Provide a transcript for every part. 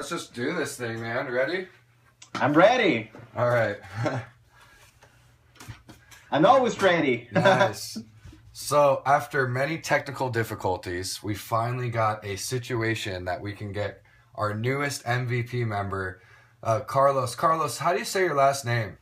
let's just do this thing, man. Ready? I'm ready. All right. I'm always ready. Nice. So, after many technical difficulties, we finally got a situation that we can get our newest MVP member, Carlos. Carlos, how do you say your last name?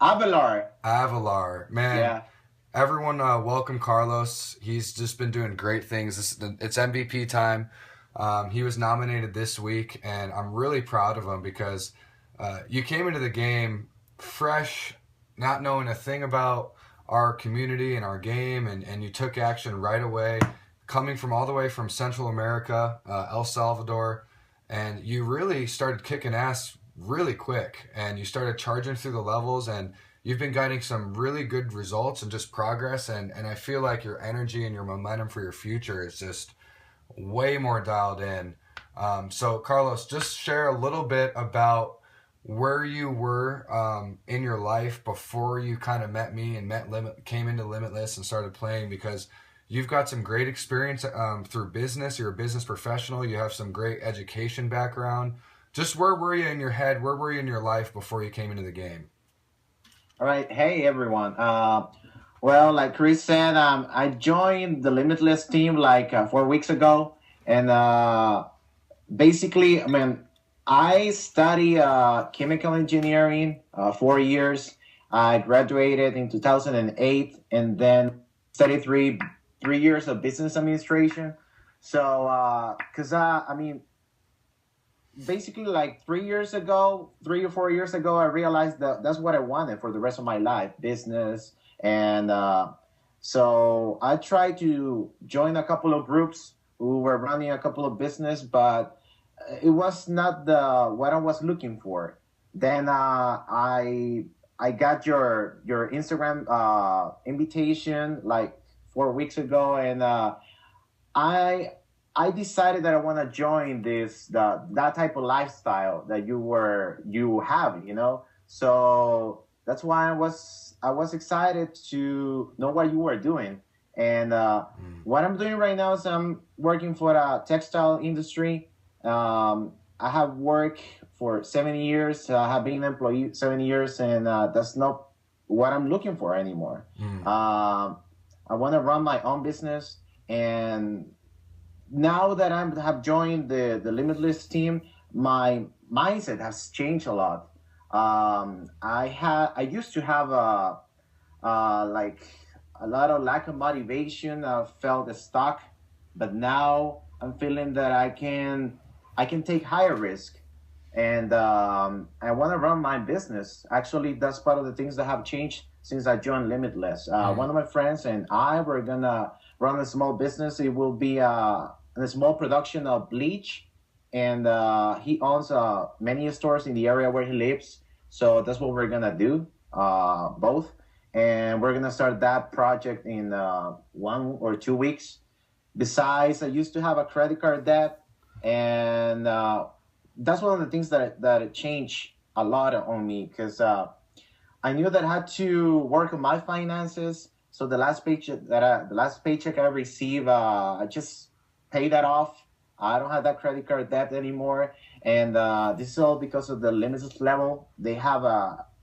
Avelar. Avelar. Man, Yeah. everyone welcome Carlos. He's just been doing great things. It's MVP time. He was nominated this week, and I'm really proud of him because you came into the game fresh, not knowing a thing about our community and our game, and you took action right away, coming from all the way from Central America, El Salvador, and you really started kicking ass really quick, and you started charging through the levels, and you've been getting some really good results and just progress, and I feel like your energy and your momentum for your future is just way more dialed in. So Carlos, just share a little bit about where you were in your life before you kind of met me and came into Limitless and started playing, because you've got some great experience through business. You're a business professional. You have some great education background. Just where were you in your head? Where were you in your life before you came into the game? All right. Hey, everyone. Well, like Chris said, I joined the Limitless team like 4 weeks ago. And basically, I mean, I study chemical engineering 4 years. I graduated in 2008 and then studied three years of business administration. So, because, I mean, basically like 3 or 4 years ago, I realized that that's what I wanted for the rest of my life, business. And so I tried to join a couple of groups who were running a couple of business, but it was not what I was looking for. Then I got your Instagram invitation like 4 weeks ago, and I decided that I want to join that type of lifestyle that you have, you know. So that's why I was excited to know what you were doing. And what I'm doing right now is I'm working for the textile industry. I have worked for 7 years. I have been an employee 7 years, and that's not what I'm looking for anymore. I want to run my own business, and now that I have joined the Limitless team, my mindset has changed a lot. I used to have like a lot of lack of motivation. I felt stuck, but now I'm feeling that I can take higher risk, and I want to run my business. Actually, that's part of the things that have changed since I joined Limitless. One of my friends and I were gonna run a small business. It will be a small production of bleach, and he owns many stores in the area where he lives. So that's what we're gonna do, both, and we're gonna start that project in 1 or 2 weeks. Besides, I used to have a credit card debt, and that's one of the things that changed a lot on me, because I knew that I had to work on my finances. So the last paycheck I received, I just pay that off. I don't have that credit card debt anymore, and this is all because of the Limitless level. They have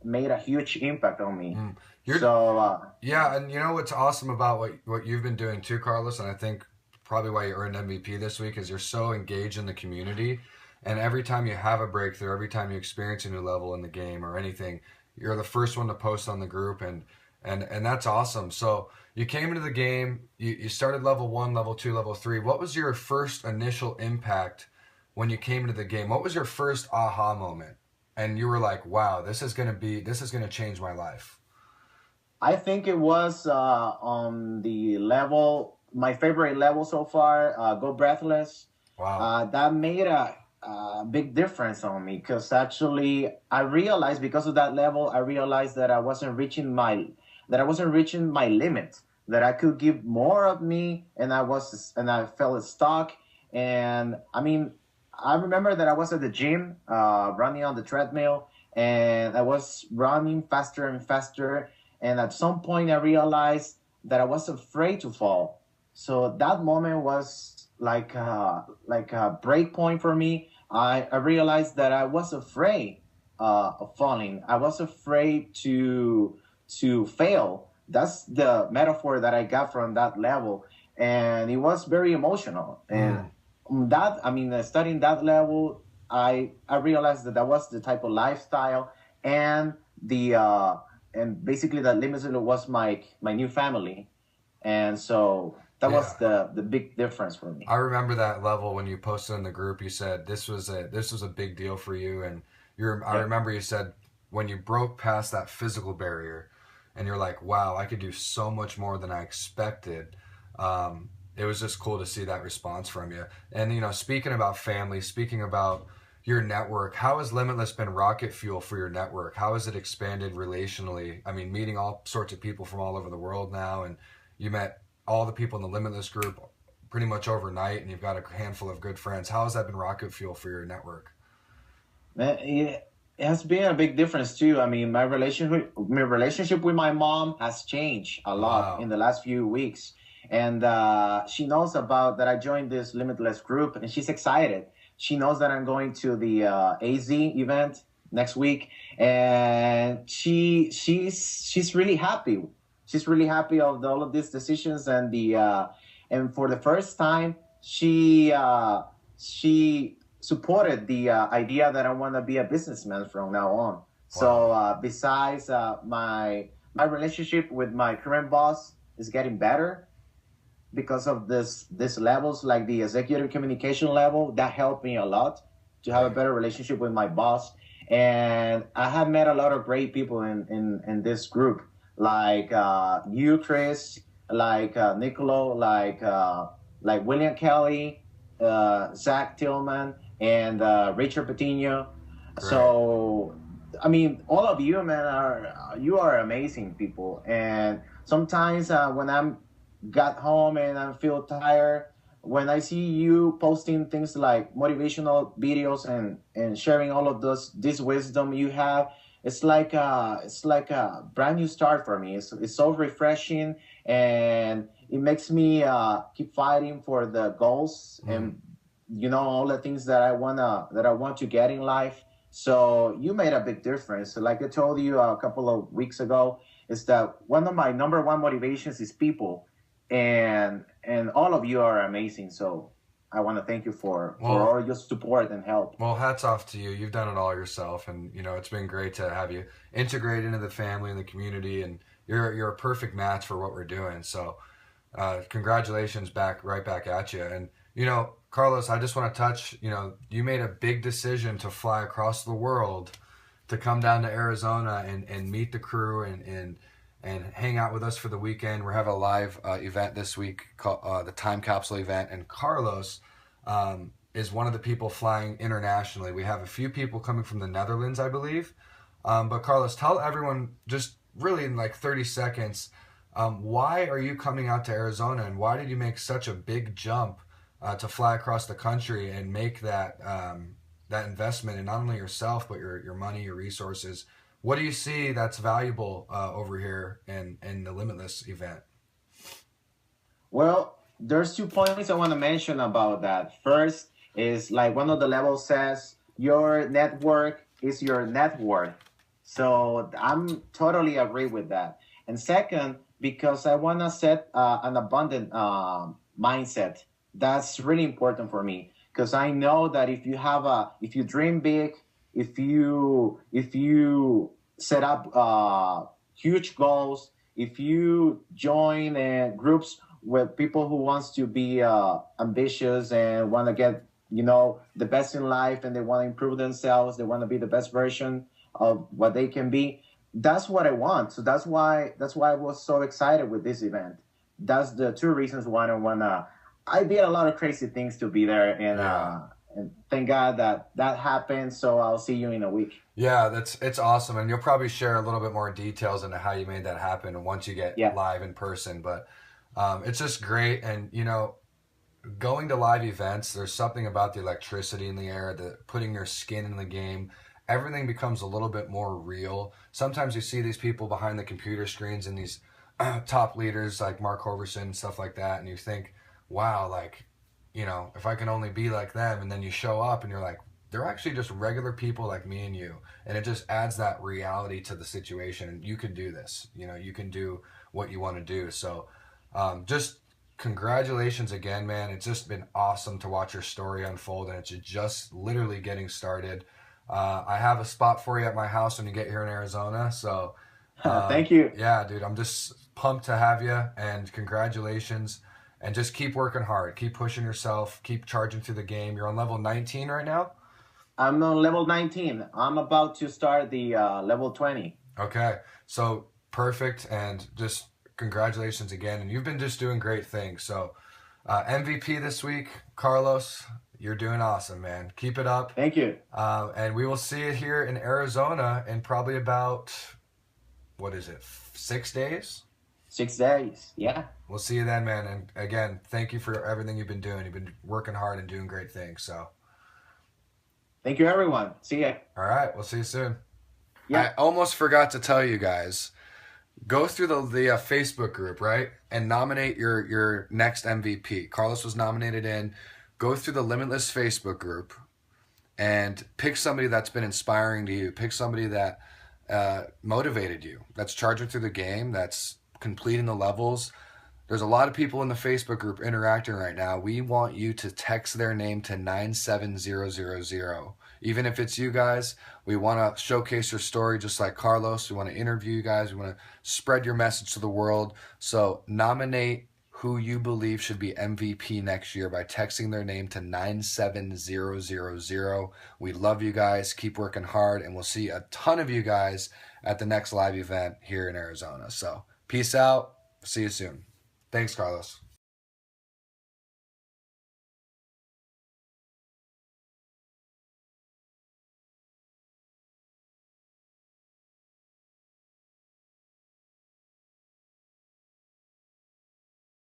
made a huge impact on me. Yeah, and you know what's awesome about what you've been doing too, Carlos, and I think probably why you earned MVP this week is you're so engaged in the community, and every time you have a breakthrough, every time you experience a new level in the game or anything, you're the first one to post on the group, and that's awesome. So you came into the game, you started level 1, level 2, level 3. What was your first initial impact when you came into the game? What was your first aha moment? And you were like, wow, this is gonna change my life. I think it was on the level, my favorite level so far, Go Breathless. Wow. That made a big difference on me, because actually I realized, because of that level, I realized that I wasn't reaching my limit, that I could give more of me, and I felt stuck. And I mean, I remember that I was at the gym, running on the treadmill, and I was running faster and faster. And at some point, I realized that I was afraid to fall. So that moment was like a break point for me. I realized that I was afraid of falling. I was afraid to fail. That's the metaphor that I got from that level, and it was very emotional. And Mm, that, I mean, studying that level, I realized that that was the type of lifestyle, and the and basically that Limitless was my new family, and so that was yeah. the big difference for me. I remember that level when you posted in the group. You said this was a big deal for you, and I Yeah. remember you said when you broke past that physical barrier, and you're like, wow, I could do so much more than I expected. It was just cool to see that response from you. And speaking about family, speaking about your network, how has Limitless been rocket fuel for your network? How has it expanded relationally? I mean, meeting all sorts of people from all over the world now, and you met all the people in the Limitless group pretty much overnight, and you've got a handful of good friends. How has that been rocket fuel for your network? It has been a big difference too. I mean, my relationship with my mom has changed a lot Wow. in the last few weeks, and she knows about that I joined this Limitless group, and she's excited. She knows that I'm going to the AZ event next week, and she's really happy. She's really happy of all of these decisions, and for the first time, she supported the idea that I want to be a businessman from now on. So Wow. besides my relationship with my current boss is getting better because of this levels like the executive communication level that helped me a lot to have a Right. better relationship with my boss. And I have met a lot of great people in this group, like you, Chris, like Nicolo, like William Kelly, Zach Tillman, and Richard Patino. Right. So, I mean, all of you, man, you are amazing people. And sometimes when I'm got home and I feel tired, when I see you posting things like motivational videos and sharing all of this wisdom you have, it's like a brand new start for me. It's so refreshing, and it makes me keep fighting for the goals Mm. and all the things that I want to get in life. So you made a big difference. Like I told you a couple of weeks ago, is that one of my number one motivations is people, and all of you are amazing. So I want to thank you for Well, all your support and help. well, hats off to you. You've done it all yourself, and it's been great to have you integrate into the family and the community, and you're a perfect match for what we're doing. So, congratulations right back at you. And Carlos, I just want to touch. You made a big decision to fly across the world to come down to Arizona and meet the crew and hang out with us for the weekend. We're having a live event this week called the Time Capsule event, and Carlos is one of the people flying internationally. We have a few people coming from the Netherlands, I believe. But Carlos, tell everyone just really in like 30 seconds, why are you coming out to Arizona, and why did you make such a big jump to fly across the country and make that investment in not only yourself but your money, your resources? What do you see that's valuable over here in the Limitless event? Well, there's 2 points I want to mention about that. First is like one of the levels says your network is your net worth. So I'm totally agree with that. And second, because I want to set an abundant mindset. That's really important for me because I know that if you dream big, if you set up huge goals, if you join groups with people who wants to be ambitious and want to get the best in life, and they want to improve themselves, they want to be the best version of what they can be. That's what I want. So that's why I was so excited with this event. That's the two reasons why I did a lot of crazy things to be there, Yeah. and thank God that that happened. So I'll see you in a week. Yeah, it's awesome, and you'll probably share a little bit more details into how you made that happen once you get Yeah. live in person. But it's just great, and going to live events, there's something about the electricity in the air, the putting your skin in the game. Everything becomes a little bit more real. Sometimes you see these people behind the computer screens and these top leaders like Mark Hoverson, stuff like that, and you think, wow, like, if I can only be like them, and then you show up and you're like, they're actually just regular people like me and you, and it just adds that reality to the situation. And you can do this. You know, you can do what you want to do. So, just congratulations again, man. It's just been awesome to watch your story unfold, and it's just literally getting started. I have a spot for you at my house when you get here in Arizona. So, Thank you. yeah, dude, I'm just pumped to have you, and congratulations. And just keep working hard, keep pushing yourself, keep charging through the game. You're on level 19 right now. I'm on level 19. I'm about to start the level 20. Okay, so perfect, and just congratulations again. And you've been just doing great things. So, MVP this week, Carlos. You're doing awesome, man. Keep it up. Thank you. And we will see you here in Arizona in probably about, what is it, 6 days? 6 days. Yeah. We'll see you then, man. And again, thank you for everything you've been doing. You've been working hard and doing great things. So, Thank you, everyone. See ya. all right, we'll see you soon. Yeah. I almost forgot to tell you guys. Go through the Facebook group, right, and nominate your next MVP. Carlos was nominated in. Go through the Limitless Facebook group and pick somebody that's been inspiring to you. Pick somebody that motivated you. That's charging through the game. That's completing the levels. There's a lot of people in the Facebook group interacting right now. We want you to text their name to 97000. Even if it's you guys, we want to showcase your story just like Carlos. We want to interview you guys. We want to spread your message to the world. So nominate who you believe should be MVP next year by texting their name to 97000. We love you guys. Keep working hard, and we'll see a ton of you guys at the next live event here in Arizona. So peace out. See you soon. Thanks, Carlos.